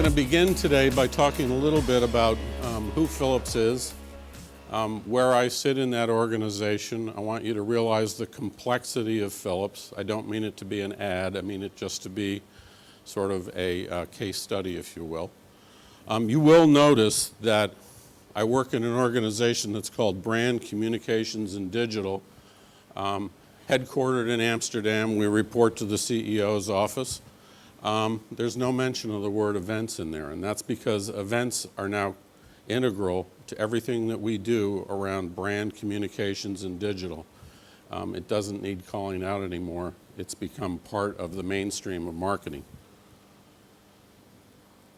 going to begin today by talking a little bit about who Phillips is, where I sit in that organization. I want you to realize the complexity of Phillips. I don't mean it to be an ad. I mean it just to be sort of a case study, if you will. You will notice that I work in an organization that's called Brand Communications and Digital. Headquartered in Amsterdam, we report to the CEO's office. There's no mention of the word events in there, and that's because events are now integral to everything that we do around brand communications and digital. It doesn't need calling out anymore. It's become part of the mainstream of marketing.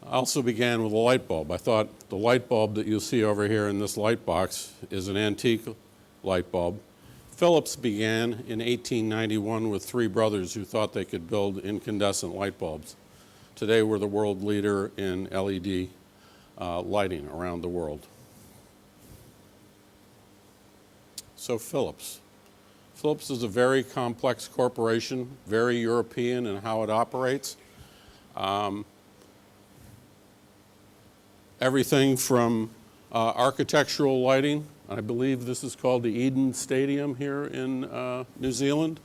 I also began with a light bulb. I thought the light bulb that you'll see over here in this light box is an antique light bulb. Phillips began in 1891 with three brothers who thought they could build incandescent light bulbs. Today we're the world leader in LED lighting around the world. So Phillips. Phillips is a very complex corporation, very European in how it operates. Everything from architectural lighting. I believe this is called the Eden Stadium here in New Zealand.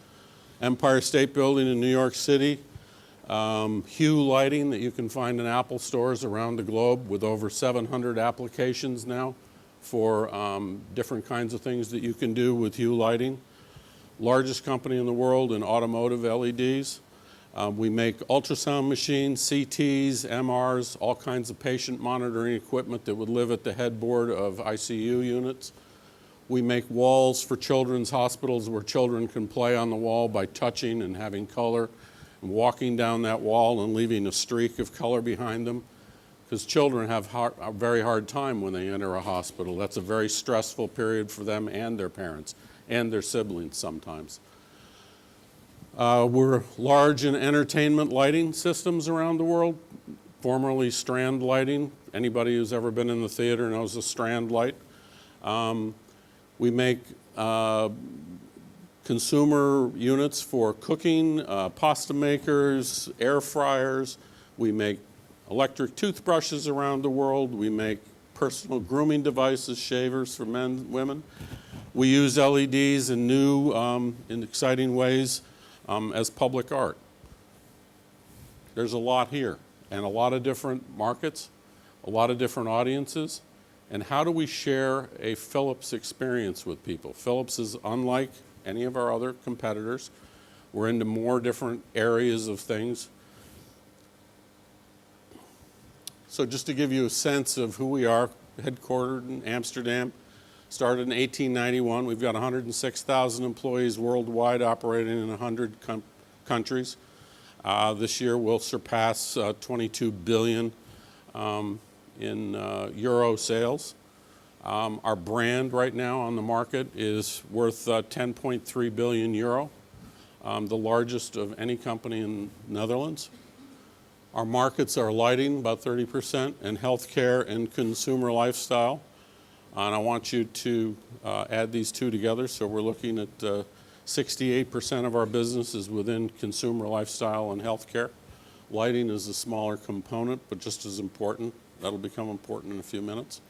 Empire State Building in New York City. Hue lighting that you can find in Apple stores around the globe with over 700 applications now for different kinds of things that you can do with hue lighting. Largest company in the world in automotive LEDs. We make ultrasound machines, CTs, MRs, all kinds of patient monitoring equipment that would live at the headboard of ICU units. We make walls for children's hospitals where children can play on the wall by touching and having color and walking down that wall and leaving a streak of color behind them, because children have a very hard time when they enter a hospital. That's a very stressful period for them and their parents and their siblings sometimes. We're large in entertainment lighting systems around the world, formerly Strand lighting. Anybody who's ever been in the theater knows a Strand light. We make consumer units for cooking, pasta makers, air fryers. We make electric toothbrushes around the world. We make personal grooming devices, shavers for men and women. We use LEDs in new and exciting ways. As public art. There's a lot here, and a lot of different markets, a lot of different audiences, and how do we share a Phillips experience with people? Phillips is unlike any of our other competitors. We're into more different areas of things. So just to give you a sense of who we are, headquartered in Amsterdam, started in 1891. We've got 106,000 employees worldwide operating in 100 countries. This year we'll surpass 22 billion in euro sales. Our brand right now on the market is worth 10.3 billion euro, the largest of any company in the Netherlands. Our markets are lighting, about 30%, and healthcare and consumer lifestyle. And I want you to add these two together. So we're looking at 68% of our business is within consumer lifestyle and healthcare. Lighting is a smaller component, but just as important. That'll become important in a few minutes.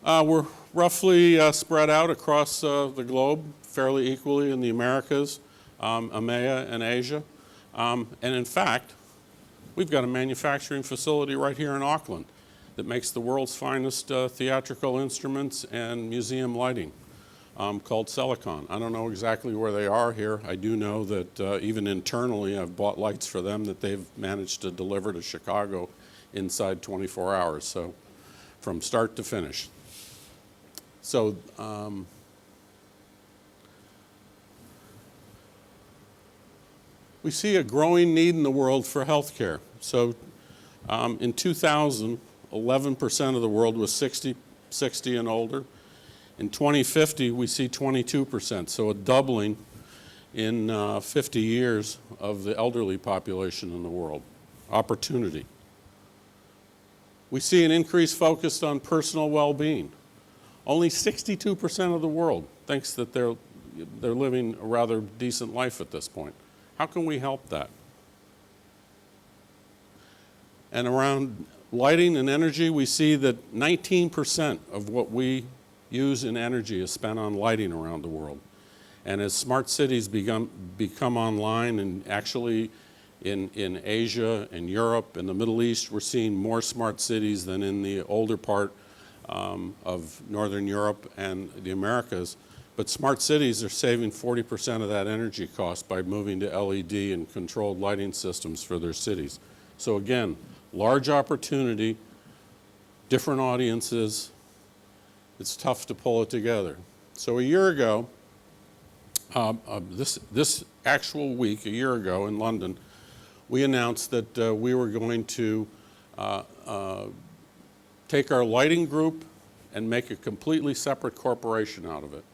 We're roughly spread out across the globe, fairly equally in the Americas, EMEA, and Asia. And in fact, we've got a manufacturing facility right here in Auckland that makes the world's finest theatrical instruments and museum lighting, called Silicon. I don't know exactly where they are here. I do know that even internally I've bought lights for them that they've managed to deliver to Chicago inside 24 hours, so from start to finish. So we see a growing need in the world for healthcare. So in 2000, 11% of the world was 60 and older. In 2050, we see 22%, so a doubling in 50 years of the elderly population in the world. Opportunity. We see an increased focus on personal well-being. Only 62% of the world thinks that they're living a rather decent life at this point. How can we help that? And around lighting and energy, we see that 19% of what we use in energy is spent on lighting around the world. And as smart cities become online, and actually in Asia and Europe and the Middle East, we're seeing more smart cities than in the older part of Northern Europe and the Americas. But smart cities are saving 40% of that energy cost by moving to LED and controlled lighting systems for their cities. So again, large opportunity, different audiences. It's tough to pull it together. So a year ago, this actual week, a year ago in London, we announced that we were going to take our lighting group and make a completely separate corporation out of it.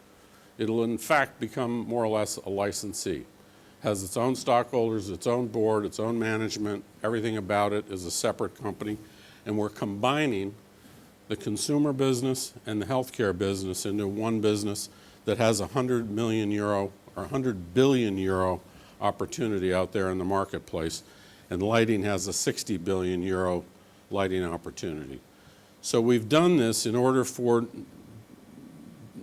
It'll in fact become more or less a licensee. Has its own stockholders, its own board, its own management, everything about it is a separate company. And we're combining the consumer business and the healthcare business into one business that has a 100 million euro or 100 billion euro opportunity out there in the marketplace. And lighting has a 60 billion euro lighting opportunity. So we've done this in order for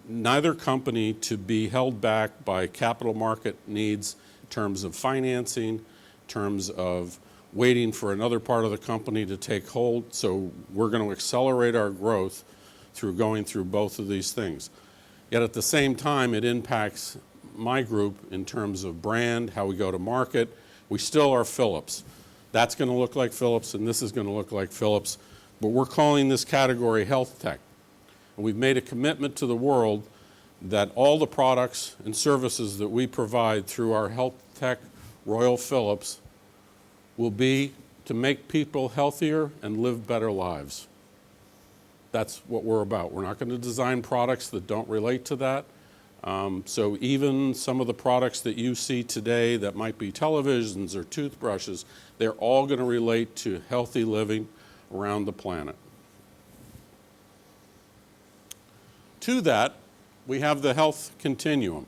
neither company to be held back by capital market needs in terms of financing, in terms of waiting for another part of the company to take hold. So we're going to accelerate our growth through going through both of these things. Yet at the same time, it impacts my group in terms of brand, how we go to market. We still are Phillips. That's going to look like Phillips, and this is going to look like Phillips. But we're calling this category health tech. And we've made a commitment to the world that all the products and services that we provide through our health tech Royal Phillips will be to make people healthier and live better lives. That's what we're about. We're not going to design products that don't relate to that. So even some of the products that you see today that might be televisions or toothbrushes, they're all going to relate to healthy living around the planet. To that, we have the health continuum.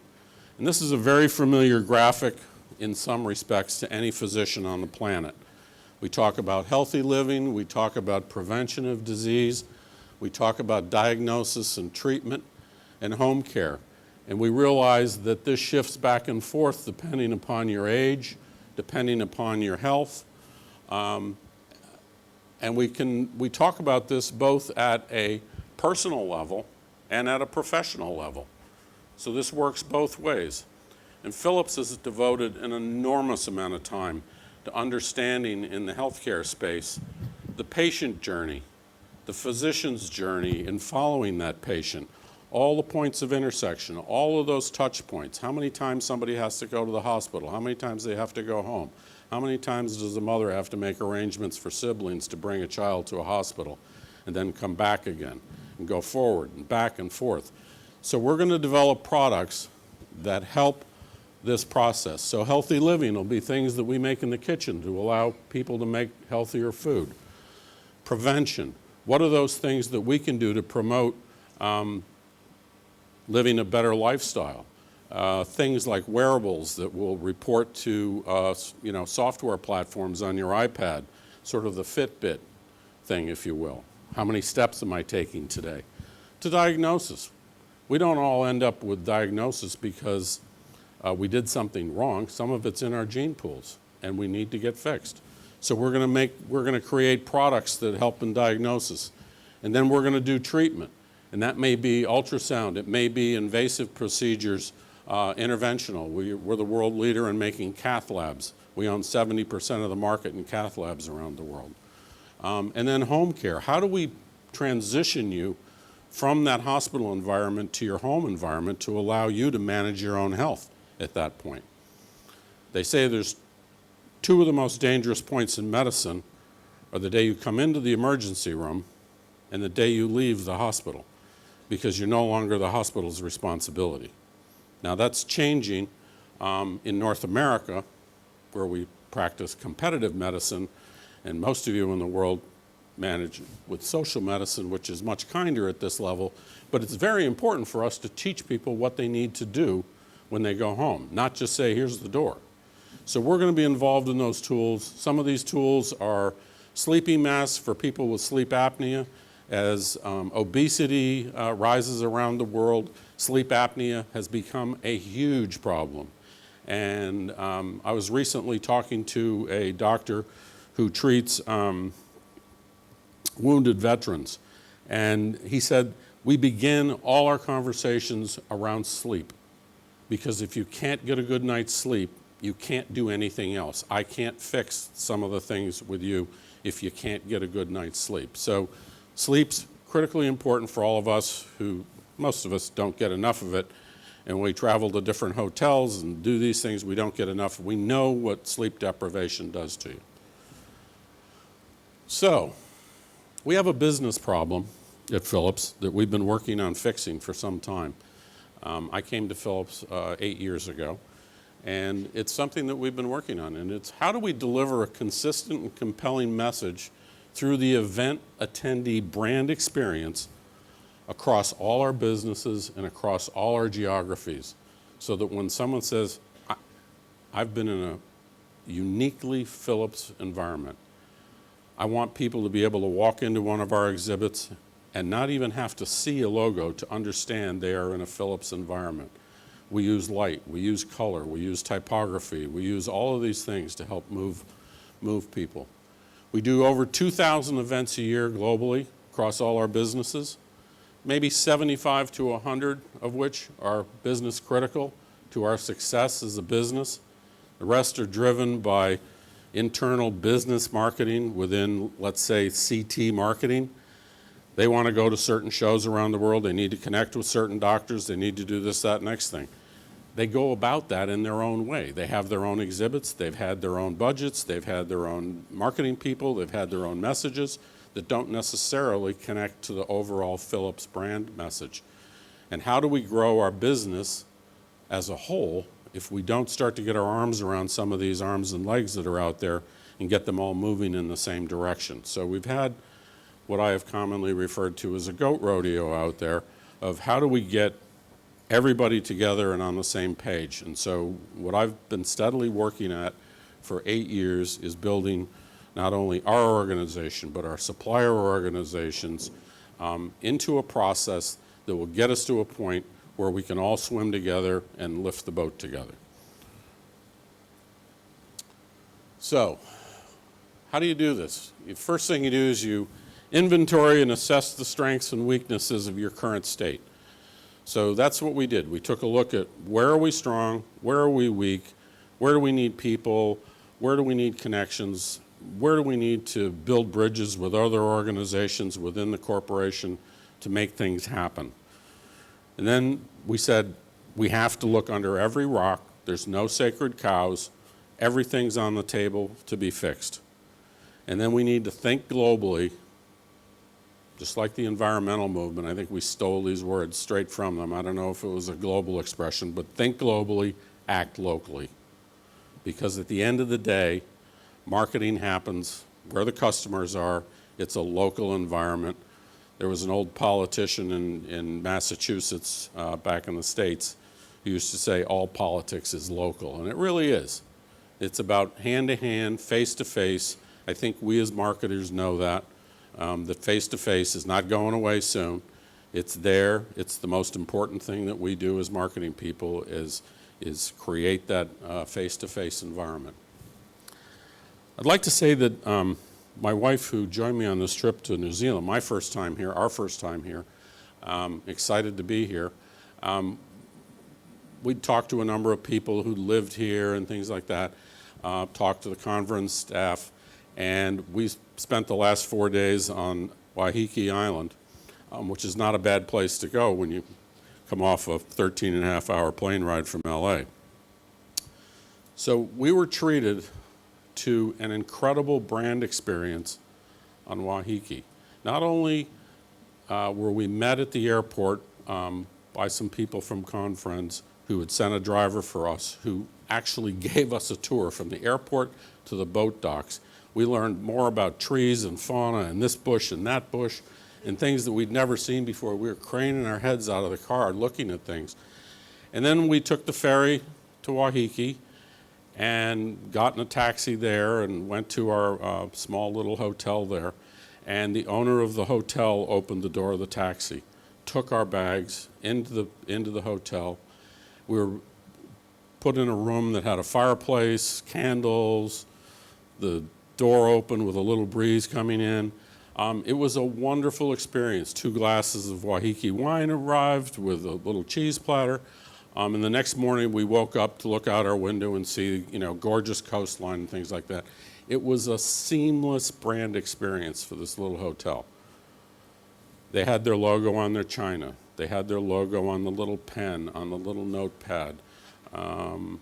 And this is a very familiar graphic in some respects to any physician on the planet. We talk about healthy living, we talk about prevention of disease, we talk about diagnosis and treatment, and home care. And we realize that this shifts back and forth depending upon your age, depending upon your health. And we talk about this both at a personal level and at a professional level. So this works both ways. And Phillips has devoted an enormous amount of time to understanding in the healthcare space the patient journey, the physician's journey in following that patient, all the points of intersection, all of those touch points, how many times somebody has to go to the hospital, how many times they have to go home, how many times does a mother have to make arrangements for siblings to bring a child to a hospital and then come back again and go forward and back and forth. So we're going to develop products that help this process. So healthy living will be things that we make in the kitchen to allow people to make healthier food. Prevention, what are those things that we can do to promote living a better lifestyle? Things like wearables that will report to software platforms on your iPad, sort of the Fitbit thing, if you will. How many steps am I taking today? To diagnosis. We don't all end up with diagnosis because we did something wrong. Some of it's in our gene pools, and we need to get fixed. So we're going to create products that help in diagnosis, and then we're going to do treatment, and that may be ultrasound, it may be invasive procedures, interventional. We're the world leader in making cath labs. We own 70% of the market in cath labs around the world. And then home care. How do we transition you from that hospital environment to your home environment to allow you to manage your own health at that point? They say there's two of the most dangerous points in medicine are the day you come into the emergency room and the day you leave the hospital, because you're no longer the hospital's responsibility. Now that's changing in North America, where we practice competitive medicine, and most of you in the world manage with social medicine, which is much kinder at this level, but it's very important for us to teach people what they need to do when they go home, not just say, here's the door. So we're going to be involved in those tools. Some of these tools are Sleeping masks for people with sleep apnea. As obesity rises around the world, sleep apnea has become a huge problem. And I was recently talking to a doctor who treats wounded veterans. And he said, we begin all our conversations around sleep. Because if you can't get a good night's sleep, you can't do anything else. I can't fix some of the things with you if you can't get a good night's sleep. So sleep's critically important for all of us who, most of us don't get enough of it. And we travel to different hotels and do these things, we don't get enough. We know what sleep deprivation does to you. So, we have a business problem at Phillips that we've been working on fixing for some time. I came to Phillips 8 years ago, and it's something that we've been working on, and it's how do we deliver a consistent and compelling message through the event attendee brand experience across all our businesses and across all our geographies, so that when someone says, I've been in a uniquely Phillips environment, I want people to be able to walk into one of our exhibits and not even have to see a logo to understand they are in a Phillips environment. We use light, we use color, we use typography, we use all of these things to help move people. We do over 2,000 events a year globally across all our businesses, maybe 75 to 100 of which are business critical to our success as a business. The rest are driven by internal business marketing within, let's say, CT marketing. They want to go to certain shows around the world. They need to connect with certain doctors. They need to do this, that, next thing. They go about that in their own way. They have their own exhibits. They've had their own budgets. They've had their own marketing people. They've had their own messages that don't necessarily connect to the overall Phillips brand message. And how do we grow our business as a whole if we don't start to get our arms around some of these arms and legs that are out there and get them all moving in the same direction? So we've had what I have commonly referred to as a goat rodeo out there of how do we get everybody together and on the same page. And so what I've been steadily working at for 8 years is building not only our organization but our supplier organizations into a process that will get us to a point where we can all swim together and lift the boat together. So, how do you do this? The first thing you do is you inventory and assess the strengths and weaknesses of your current state. So that's what we did. We took a look at where are we strong, where are we weak, where do we need people, where do we need connections, where do we need to build bridges with other organizations within the corporation to make things happen. And then we said we have to look under every rock. There's no sacred cows. Everything's on the table to be fixed. And then we need to think globally. Just like the environmental movement, I think we stole these words straight from them. I don't know if it was a global expression, but think globally, act locally. Because at the end of the day, marketing happens where the customers are. It's a local environment. There was an old politician in Massachusetts back in the States who used to say all politics is local, and it really is. It's about hand-to-hand, face-to-face. I think we as marketers know that. That face-to-face is not going away soon. It's there. It's the most important thing that we do as marketing people is create that face-to-face environment. I'd like to say that my wife, who joined me on this trip to New Zealand, my first time here, our first time here, excited to be here. We'd talked to a number of people who lived here and things like that, talked to the conference staff, and we spent the last 4 days on Waiheke Island, which is not a bad place to go when you come off a 13-and-a-half-hour plane ride from LA. So we were treated to an incredible brand experience on Waiheke. Not only were we met at the airport by some people from Conference who had sent a driver for us who actually gave us a tour from the airport to the boat docks. We learned more about trees and fauna and this bush and that bush and things that we'd never seen before. We were craning our heads out of the car looking at things. And then we took the ferry to Waiheke, and got in a taxi there and went to our small little hotel there. And the owner of the hotel opened the door of the taxi, took our bags into the hotel. We were put in a room that had a fireplace, candles, the door open with a little breeze coming in. It was a wonderful experience. 2 glasses of Wahiki wine arrived with a little cheese platter. And the next morning we woke up to look out our window and see, gorgeous coastline and things like that. It was a seamless brand experience for this little hotel. They had their logo on their china. They had their logo on the little pen, on the little notepad, on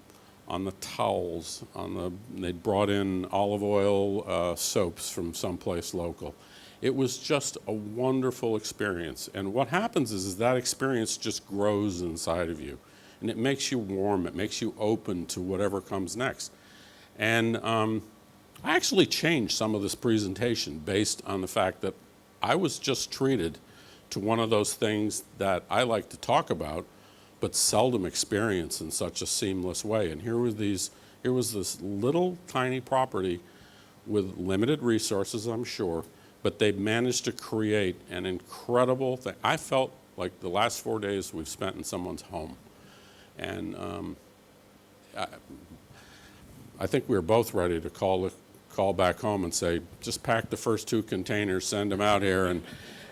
the towels, they'd brought in olive oil soaps from someplace local. It was just a wonderful experience. And what happens is that experience just grows inside of you. And it makes you warm, it makes you open to whatever comes next. And I actually changed some of this presentation based on the fact that I was just treated to one of those things that I like to talk about, but seldom experience in such a seamless way. And here was this little tiny property with limited resources, I'm sure, but they managed to create an incredible thing. I felt like the last 4 days we've spent in someone's home. And I think we were both ready to call back home and say, just pack the first 2 containers, send them out here,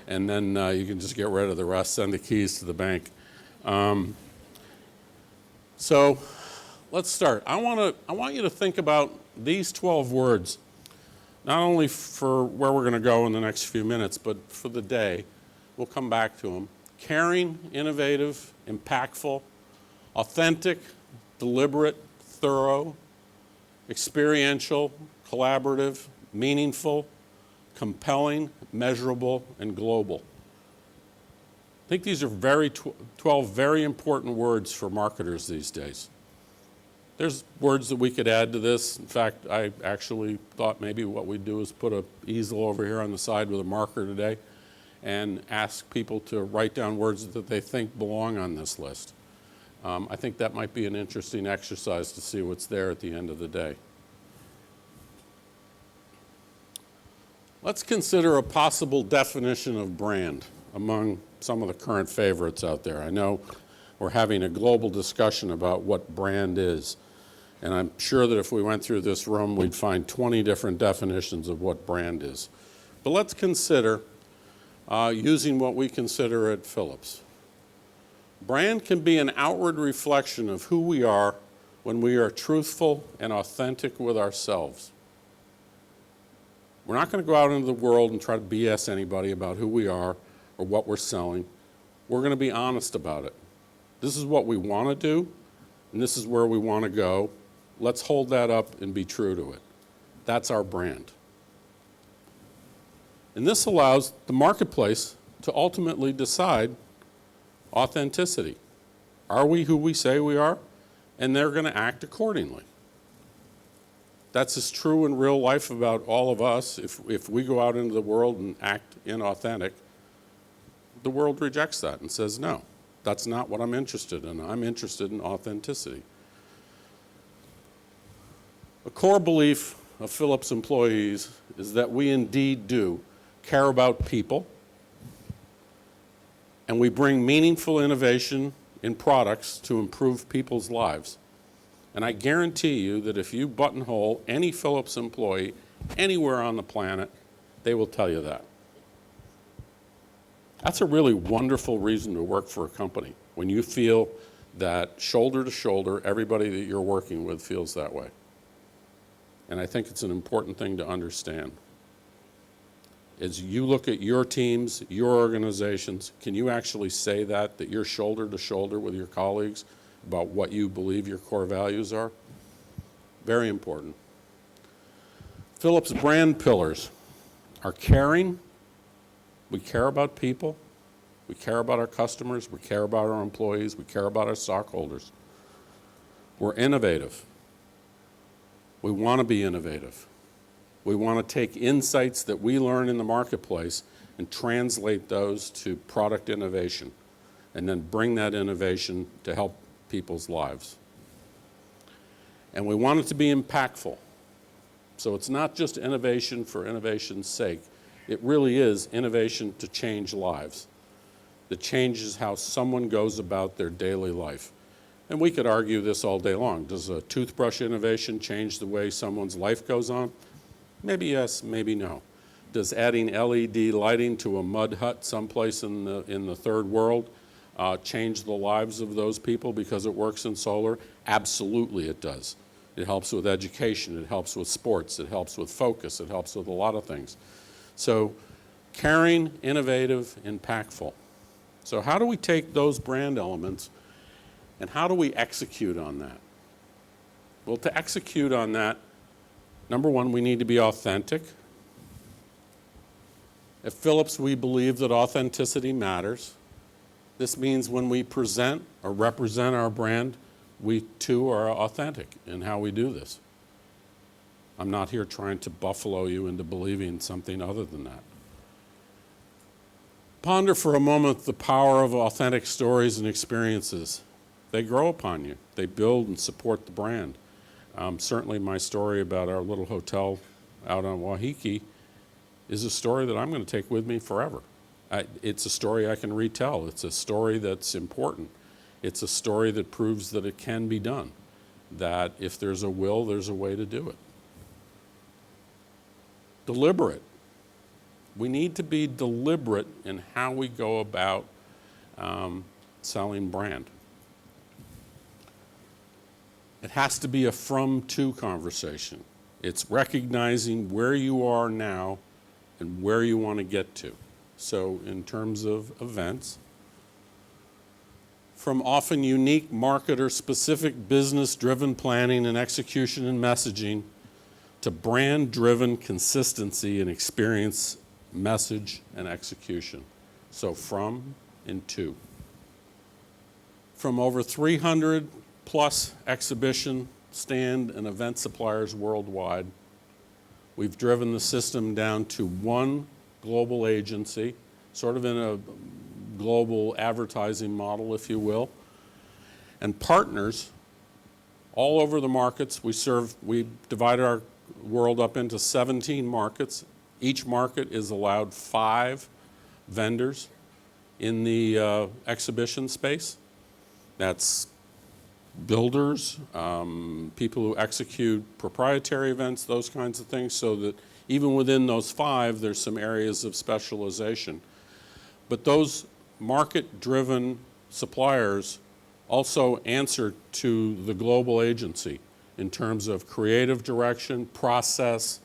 and then you can just get rid of the rest, send the keys to the bank. So let's start. I want you to think about these 12 words, not only for where we're going to go in the next few minutes, but for the day. We'll come back to them. Caring, innovative, impactful, authentic, deliberate, thorough, experiential, collaborative, meaningful, compelling, measurable, and global. I think these are 12 very important words for marketers these days. There's words that we could add to this. In fact, I actually thought maybe what we'd do is put an easel over here on the side with a marker today and ask people to write down words that they think belong on this list. I think that might be an interesting exercise to see what's there at the end of the day. Let's consider a possible definition of brand among some of the current favorites out there. I know we're having a global discussion about what brand is, and I'm sure that if we went through this room, we'd find 20 different definitions of what brand is. But let's consider using what we consider at Phillips. Brand can be an outward reflection of who we are when we are truthful and authentic with ourselves. We're not going to go out into the world and try to BS anybody about who we are or what we're selling. We're going to be honest about it. This is what we want to do, and this is where we want to go. Let's hold that up and be true to it. That's our brand. And this allows the marketplace to ultimately decide authenticity. Are we who we say we are? And they're going to act accordingly. That's as true in real life about all of us. If we go out into the world and act inauthentic, the world rejects that and says, no, that's not what I'm interested in. I'm interested in authenticity. A core belief of Phillips employees is that we indeed do care about people, and we bring meaningful innovation in products to improve people's lives. And I guarantee you that if you buttonhole any Phillips employee anywhere on the planet, they will tell you that. That's a really wonderful reason to work for a company, when you feel that shoulder to shoulder, everybody that you're working with feels that way. And I think it's an important thing to understand. As you look at your teams, your organizations, can you actually say that you're shoulder to shoulder with your colleagues about what you believe your core values are? Very important. Phillips' brand pillars are caring. We care about people. We care about our customers. We care about our employees. We care about our stockholders. We're innovative. We want to be innovative. We want to take insights that we learn in the marketplace and translate those to product innovation, and then bring that innovation to help people's lives. And we want it to be impactful. So it's not just innovation for innovation's sake. It really is innovation to change lives. That changes how someone goes about their daily life. And we could argue this all day long. Does a toothbrush innovation change the way someone's life goes on? Maybe yes, maybe no. Does adding LED lighting to a mud hut someplace in the third world change the lives of those people because it works in solar? Absolutely it does. It helps with education, it helps with sports, it helps with focus, it helps with a lot of things. So caring, innovative, impactful. So how do we take those brand elements and how do we execute on that? Well, to execute on that, number one, we need to be authentic. At Phillips, we believe that authenticity matters. This means when we present or represent our brand, we too are authentic in how we do this. I'm not here trying to buffalo you into believing something other than that. Ponder for a moment the power of authentic stories and experiences. They grow upon you. They build and support the brand. Certainly my story about our little hotel out on Wahiki is a story that I'm going to take with me forever. It's a story I can retell. It's a story that's important. It's a story that proves that it can be done, that if there's a will, there's a way to do it. Deliberate. We need to be deliberate in how we go about selling brand. It has to be a from-to conversation. It's recognizing where you are now and where you want to get to. So in terms of events, from often unique market or specific business-driven planning and execution and messaging to brand-driven consistency and experience, message, and execution. So from and to. From over 300 plus exhibition, stand, and event suppliers worldwide, we've driven the system down to one global agency, sort of in a global advertising model, if you will, and partners all over the markets. We divided our world up into 17 markets. Each market is allowed 5 vendors in the exhibition space. That's builders, people who execute proprietary events, those kinds of things, so that even within those 5, there's some areas of specialization. But those market-driven suppliers also answer to the global agency in terms of creative direction, process,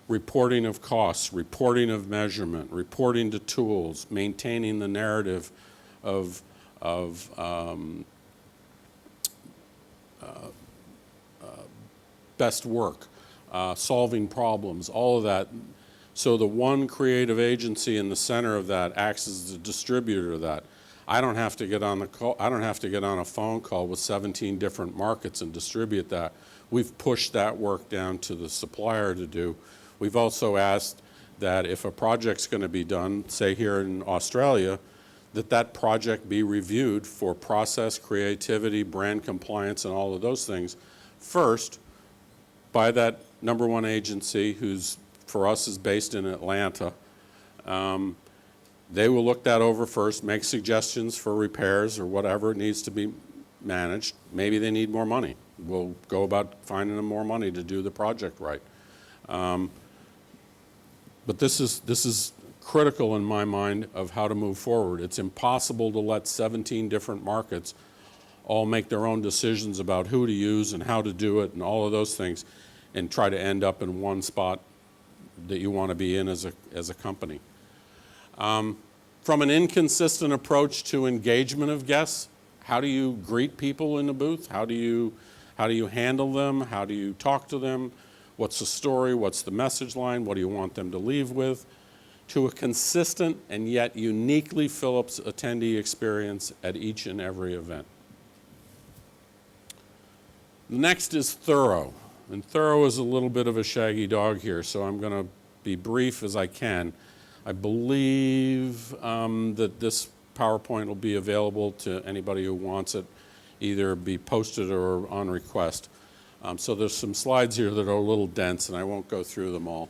reporting of costs, reporting of measurement, reporting to tools, maintaining the narrative of best work, solving problems, all of that. So the one creative agency in the center of that acts as the distributor of that. I don't have to get on a phone call with 17 different markets and distribute that. We've pushed that work down to the supplier to do. We've also asked that if a project's going to be done, say here in Australia, that project be reviewed for process, creativity, brand compliance, and all of those things first by that number one agency, who's for us is based in Atlanta. They will look that over first, make suggestions for repairs or whatever needs to be managed. Maybe they need more money. We'll go about finding them more money to do the project right. But this is critical in my mind of how to move forward. It's impossible to let 17 different markets all make their own decisions about who to use and how to do it and all of those things and try to end up in one spot that you want to be in as a company. From an inconsistent approach to engagement of guests, how do you greet people in the booth? How do you handle them? How do you talk to them? What's the story? What's the message line? What do you want them to leave with? To a consistent and yet uniquely Phillips attendee experience at each and every event. The next is thorough. And thorough is a little bit of a shaggy dog here, so I'm going to be brief as I can. I believe that this PowerPoint will be available to anybody who wants it, either be posted or on request. So there's some slides here that are a little dense, and I won't go through them all.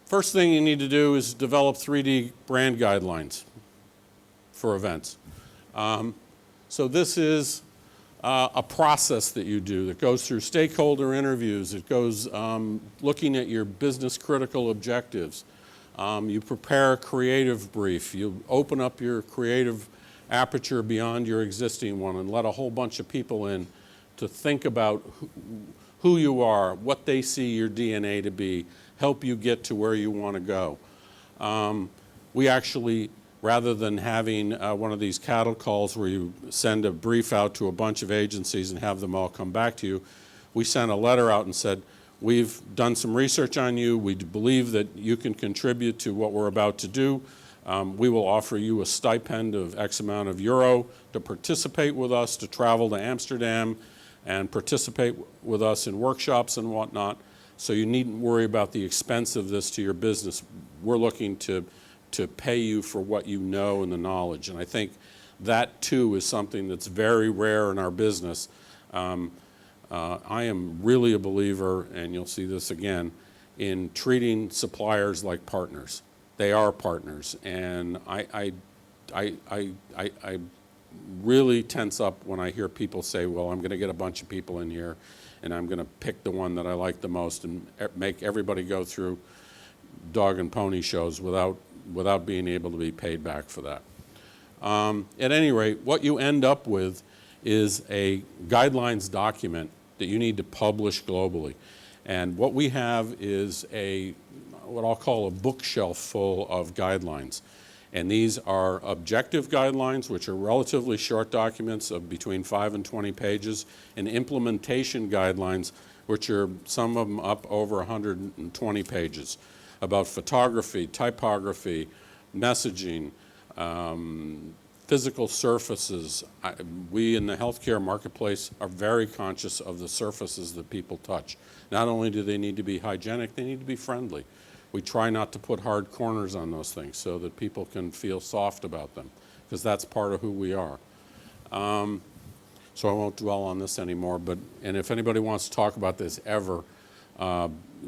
First thing you need to do is develop 3D brand guidelines for events. So this is a process that you do that goes through stakeholder interviews. It goes looking at your business critical objectives. You prepare a creative brief. You open up your creative aperture beyond your existing one and let a whole bunch of people in to think about who you are, what they see your DNA to be, help you get to where you want to go. We actually, rather than having one of these cattle calls where you send a brief out to a bunch of agencies and have them all come back to you, we sent a letter out and said, we've done some research on you. We believe that you can contribute to what we're about to do. We will offer you a stipend of X amount of euro to participate with us, to travel to Amsterdam and participate with us in workshops and whatnot. So you needn't worry about the expense of this to your business. We're looking to pay you for what you know and the knowledge. And I think that too is something that's very rare in our business. I am really a believer, and you'll see this again, in treating suppliers like partners. They are partners, and I really tense up when I hear people say, well, I'm going to get a bunch of people in here and I'm going to pick the one that I like the most and make everybody go through dog and pony shows without being able to be paid back for that. At any rate, what you end up with is a guidelines document that you need to publish globally. And what we have is what I'll call a bookshelf full of guidelines. And these are objective guidelines, which are relatively short documents of between 5 and 20 pages, and implementation guidelines, which are some of them up over 120 pages, about photography, typography, messaging, physical surfaces. We in the healthcare marketplace are very conscious of the surfaces that people touch. Not only do they need to be hygienic, they need to be friendly. We try not to put hard corners on those things so that people can feel soft about them, because that's part of who we are. So I won't dwell on this anymore, and if anybody wants to talk about this ever,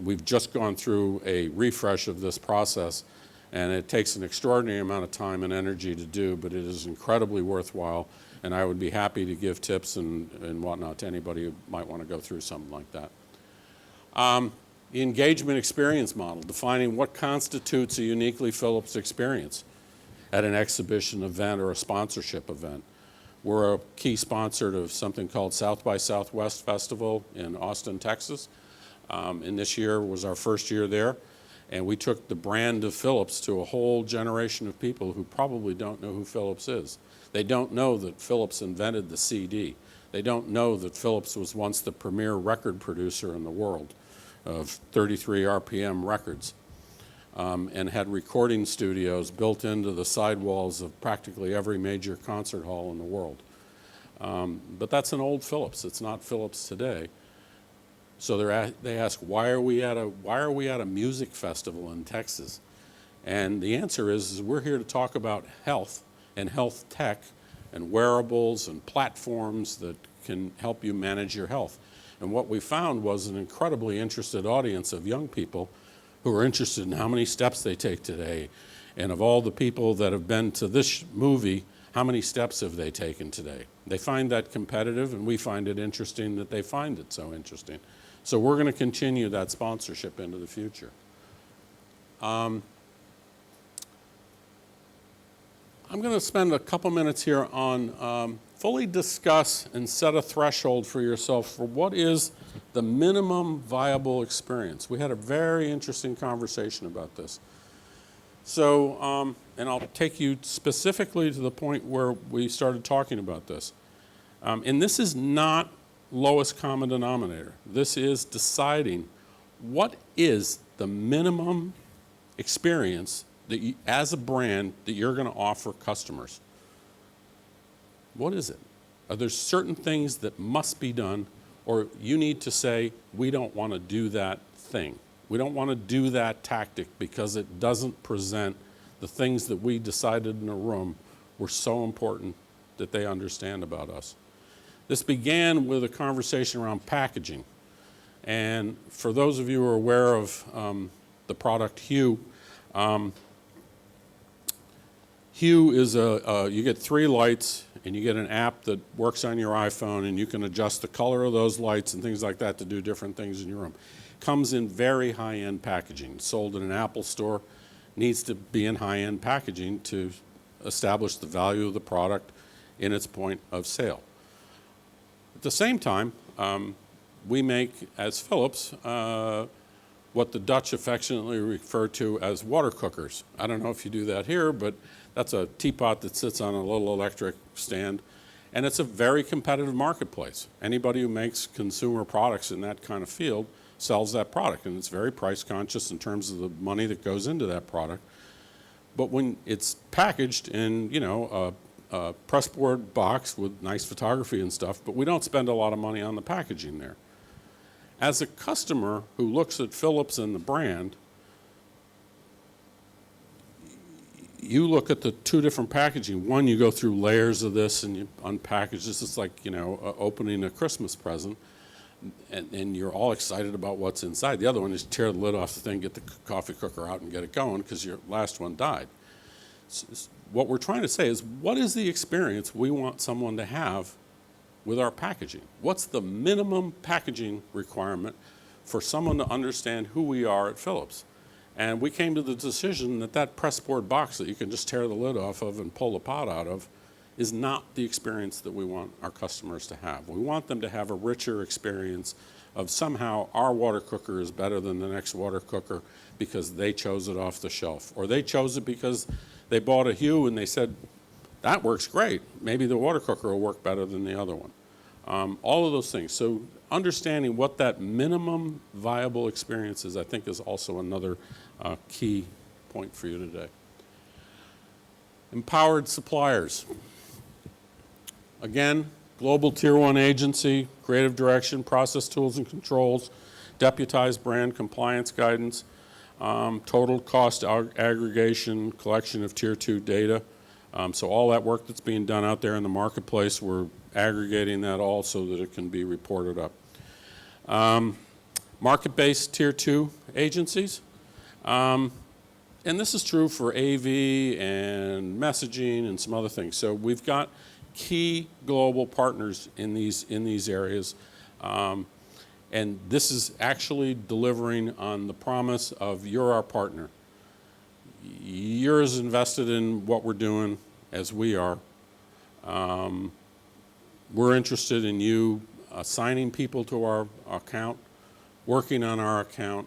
we've just gone through a refresh of this process, and it takes an extraordinary amount of time and energy to do, but it is incredibly worthwhile, and I would be happy to give tips and whatnot to anybody who might want to go through something like that. The engagement experience model, defining what constitutes a uniquely Phillips experience at an exhibition event or a sponsorship event. We're a key sponsor of something called South by Southwest Festival in Austin, Texas. And this year was our first year there. And we took the brand of Phillips to a whole generation of people who probably don't know who Phillips is. They don't know that Phillips invented the CD. They don't know that Phillips was once the premier record producer in the world of 33 RPM records, and had recording studios built into the sidewalls of practically every major concert hall in the world. But that's an old Phillips. It's not Phillips today. So they ask, why are we at a music festival in Texas? And the answer is we're here to talk about health and health tech and wearables and platforms that can help you manage your health. And what we found was an incredibly interested audience of young people who are interested in how many steps they take today. And of all the people that have been to this movie, how many steps have they taken today? They find that competitive, and we find it interesting that they find it so interesting. So we're going to continue that sponsorship into the future. I'm going to spend a couple minutes here on fully discuss and set a threshold for yourself for what is the minimum viable experience. We had a very interesting conversation about this. So, and I'll take you specifically to the point where we started talking about this. And this is not lowest common denominator. This is deciding what is the minimum experience that you, as a brand, that you're going to offer customers. What is it? Are there certain things that must be done, or you need to say, we don't want to do that thing. We don't want to do that tactic because it doesn't present the things that we decided in a room were so important that they understand about us. This began with a conversation around packaging. And for those of you who are aware of the product Hue, Hue is you get 3 lights and you get an app that works on your iPhone, and you can adjust the color of those lights and things like that to do different things in your room. Comes in very high-end packaging, sold in an Apple store, needs to be in high-end packaging to establish the value of the product in its point of sale. At the same time, we make, as Phillips, what the Dutch affectionately refer to as water cookers. I don't know if you do that here, but that's a teapot that sits on a little electric stand, and it's a very competitive marketplace. Anybody who makes consumer products in that kind of field sells that product, and it's very price conscious in terms of the money that goes into that product. But when it's packaged in, you know, a pressboard box with nice photography and stuff, but we don't spend a lot of money on the packaging there. As a customer who looks at Phillips and the brand, you look at the 2 different packaging. One, you go through layers of this and you unpackage this. It's like, you know, opening a Christmas present, and you're all excited about what's inside. The other one is tear the lid off the thing, get the coffee cooker out and get it going because your last one died. What we're trying to say is, what is the experience we want someone to have with our packaging? What's the minimum packaging requirement for someone to understand who we are at Phillips? And we came to the decision that that pressboard box that you can just tear the lid off of and pull the pot out of is not the experience that we want our customers to have. We want them to have a richer experience of somehow our water cooker is better than the next water cooker because they chose it off the shelf, or they chose it because they bought a Hue and they said, that works great. Maybe the water cooker will work better than the other one. All of those things. So understanding what that minimum viable experience is, I think, is also another key point for you today. Empowered suppliers. Again, global tier 1 agency, creative direction, process tools and controls, deputized brand compliance guidance, total cost aggregation, collection of tier 2 data. So all that work that's being done out there in the marketplace, we're aggregating that all so that it can be reported up. Market-based tier 2 agencies. And this is true for AV and messaging and some other things. So we've got key global partners in these areas. And this is actually delivering on the promise of you're our partner. You're as invested in what we're doing as we are. We're interested in you assigning people to our account, working on our account,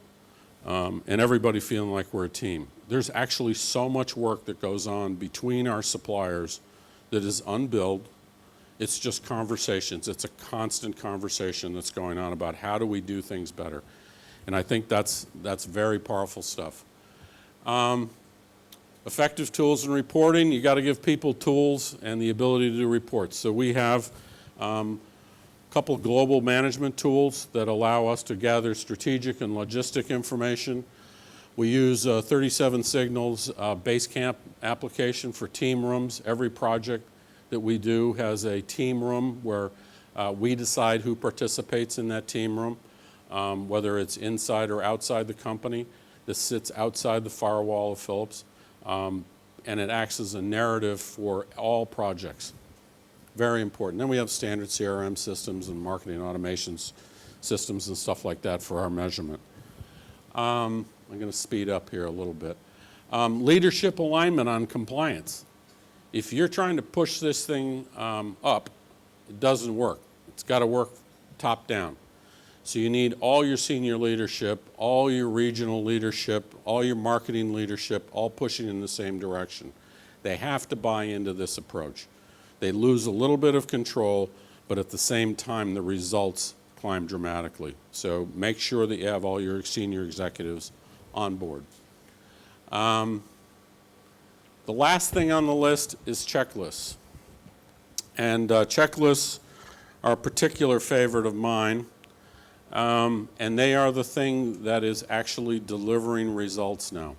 and everybody feeling like we're a team. There's actually so much work that goes on between our suppliers that is unbilled. It's just conversations. It's a constant conversation that's going on about how do we do things better. And I think that's very powerful stuff. Effective tools and reporting. You got to give people tools and the ability to do reports. So we have a couple of global management tools that allow us to gather strategic and logistic information. We use 37 Signals Basecamp application for team rooms. Every project that we do has a team room where we decide who participates in that team room, whether it's inside or outside the company. This sits outside the firewall of Phillips, and it acts as a narrative for all projects. Very important. Then we have standard CRM systems and marketing automations systems and stuff like that for our measurement. I'm going to speed up here a little bit. Leadership alignment on compliance. If you're trying to push this thing up, it doesn't work. It's got to work top down. So you need all your senior leadership, all your regional leadership, all your marketing leadership, all pushing in the same direction. They have to buy into this approach. They lose a little bit of control, but at the same time, the results climb dramatically. So make sure that you have all your senior executives on board. The last thing on the list is checklists. And checklists are a particular favorite of mine. And they are the thing that is actually delivering results now.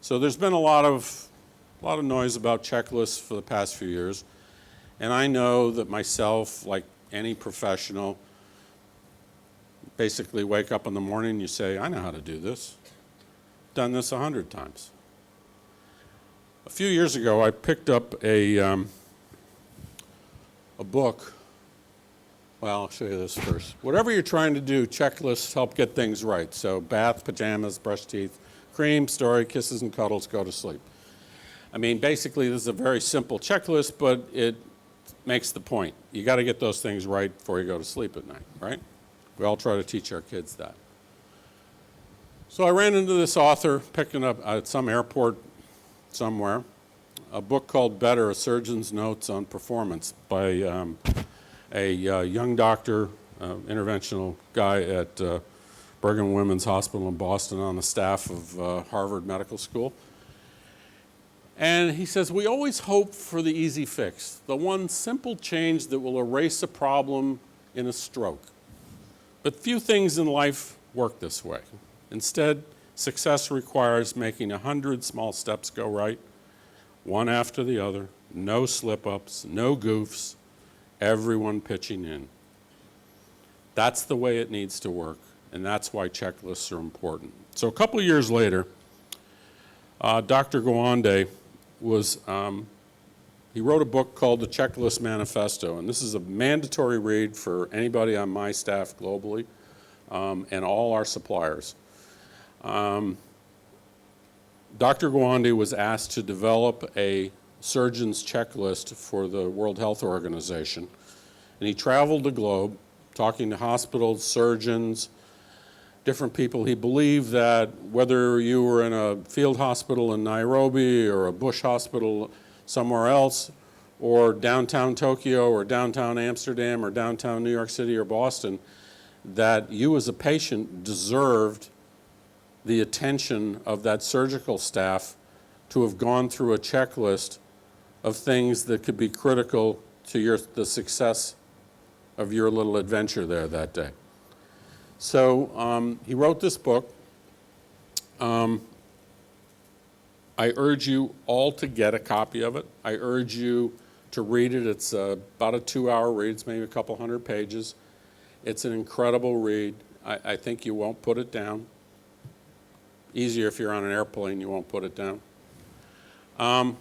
So there's been a lot of noise about checklists for the past few years. And I know that myself, like any professional. Basically wake up in the morning and you say, I know how to do this. Done this 100 times. A few years ago, I picked up a book. Well, I'll show you this first. Whatever you're trying to do, checklists help get things right. So bath, pajamas, brush teeth, cream, story, kisses and cuddles, go to sleep. I mean, basically, this is a very simple checklist, but it makes the point. You got to get those things right before you go to sleep at night, right? We all try to teach our kids that. So I ran into this author picking up at some airport somewhere a book called Better, A Surgeon's Notes on Performance by a young doctor, interventional guy at Brigham and Women's Hospital in Boston on the staff of Harvard Medical School. And he says, we always hope for the easy fix, the one simple change that will erase a problem in a stroke. But few things in life work this way. Instead, success requires making 100 small steps go right, one after the other, no slip-ups, no goofs, everyone pitching in. That's the way it needs to work, and that's why checklists are important. So a couple of years later, Dr. Gawande he wrote a book called The Checklist Manifesto, and this is a mandatory read for anybody on my staff globally and all our suppliers. Dr. Gawande was asked to develop a surgeon's checklist for the World Health Organization, and he traveled the globe talking to hospitals, surgeons, different people. He believed that whether you were in a field hospital in Nairobi or a bush hospital somewhere else, or downtown Tokyo or downtown Amsterdam or downtown New York City or Boston, that you as a patient deserved the attention of that surgical staff to have gone through a checklist of things that could be critical to the success of your little adventure there that day. So he wrote this book. I urge you all to get a copy of it. I urge you to read it. It's about a 2-hour read. It's maybe a couple hundred pages. It's an incredible read. I think you won't put it down. Easier if you're on an airplane, you won't put it down. I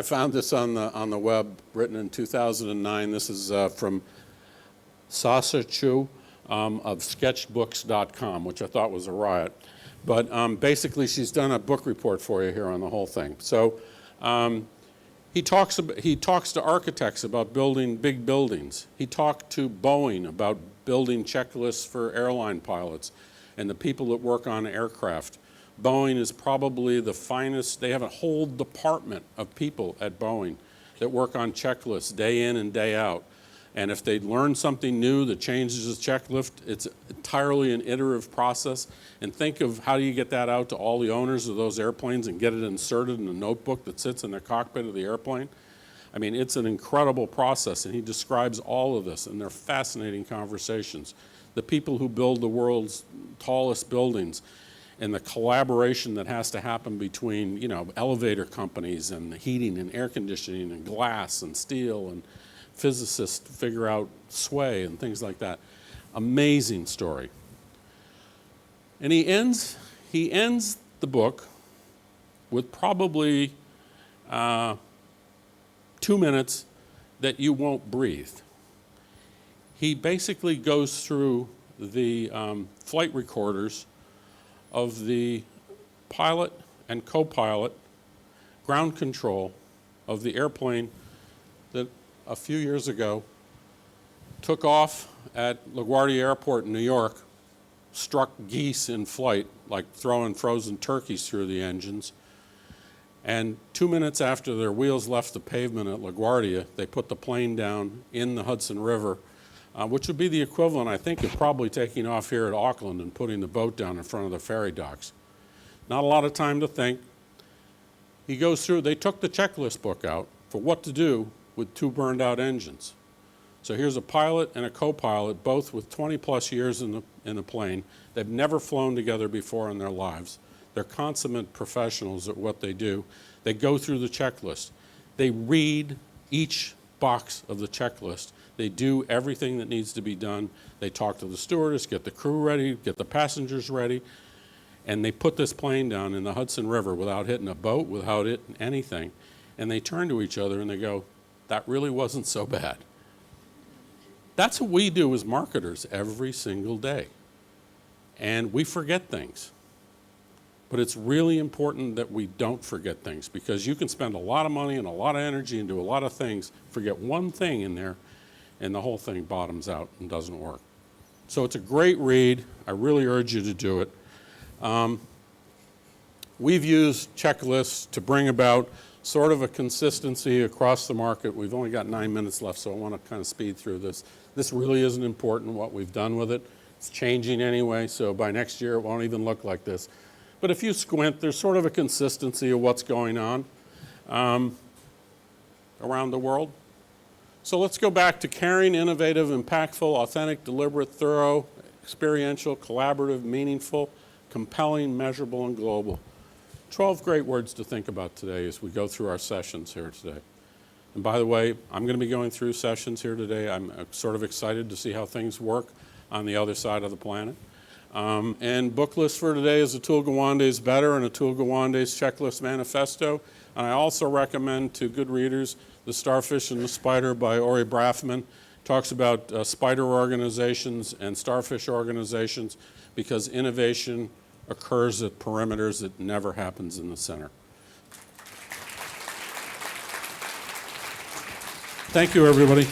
found this on the web, written in 2009. This is from Sasa Chu of sketchbooks.com, which I thought was a riot. But basically, she's done a book report for you here on the whole thing. So he talks to architects about building big buildings. He talked to Boeing about building checklists for airline pilots and the people that work on aircraft. Boeing is probably the finest. They have a whole department of people at Boeing that work on checklists day in and day out. And if they learn something new that changes the checklist, it's entirely an iterative process. And think of how do you get that out to all the owners of those airplanes and get it inserted in a notebook that sits in the cockpit of the airplane. I mean, it's an incredible process, and he describes all of this, and they're fascinating conversations. The people who build the world's tallest buildings and the collaboration that has to happen between, elevator companies and heating and air conditioning and glass and steel and physicists to figure out sway and things like that. Amazing story. And he ends the book with probably 2 minutes that you won't breathe. He basically goes through the flight recorders of the pilot and co-pilot ground control of the airplane that a few years ago took off at LaGuardia Airport in New York, struck geese in flight, like throwing frozen turkeys through the engines. And 2 minutes after their wheels left the pavement at LaGuardia, they put the plane down in the Hudson River, which would be the equivalent, I think, of probably taking off here at Auckland and putting the boat down in front of the ferry docks. Not a lot of time to think. He goes through, they took the checklist book out for what to do with 2 burned out engines. So here's a pilot and a co-pilot, both with 20 plus years in the plane. They've never flown together before in their lives. They're consummate professionals at what they do. They go through the checklist. They read each box of the checklist. They do everything that needs to be done. They talk to the stewardess, get the crew ready, get the passengers ready, and they put this plane down in the Hudson River without hitting a boat, without hitting anything. And they turn to each other and they go, that really wasn't so bad. That's what we do as marketers every single day. And we forget things. But it's really important that we don't forget things, because you can spend a lot of money and a lot of energy and do a lot of things, forget one thing in there, and the whole thing bottoms out and doesn't work. So it's a great read. I really urge you to do it. We've used checklists to bring about sort of a consistency across the market. We've only got 9 minutes left, so I want to kind of speed through this. This really isn't important, what we've done with it. It's changing anyway, so by next year it won't even look like this. But if you squint, there's sort of a consistency of what's going on around the world. So let's go back to caring, innovative, impactful, authentic, deliberate, thorough, experiential, collaborative, meaningful, compelling, measurable, and global. 12 great words to think about today as we go through our sessions here today. And by the way, I'm going to be going through sessions here today. I'm sort of excited to see how things work on the other side of the planet. And book list for today is Atul Gawande's Better and Atul Gawande's Checklist Manifesto. And I also recommend to good readers The Starfish and the Spider by Ori Braffman. Talks about spider organizations and starfish organizations, because innovation occurs at perimeters. It never happens in the center. Thank you, everybody.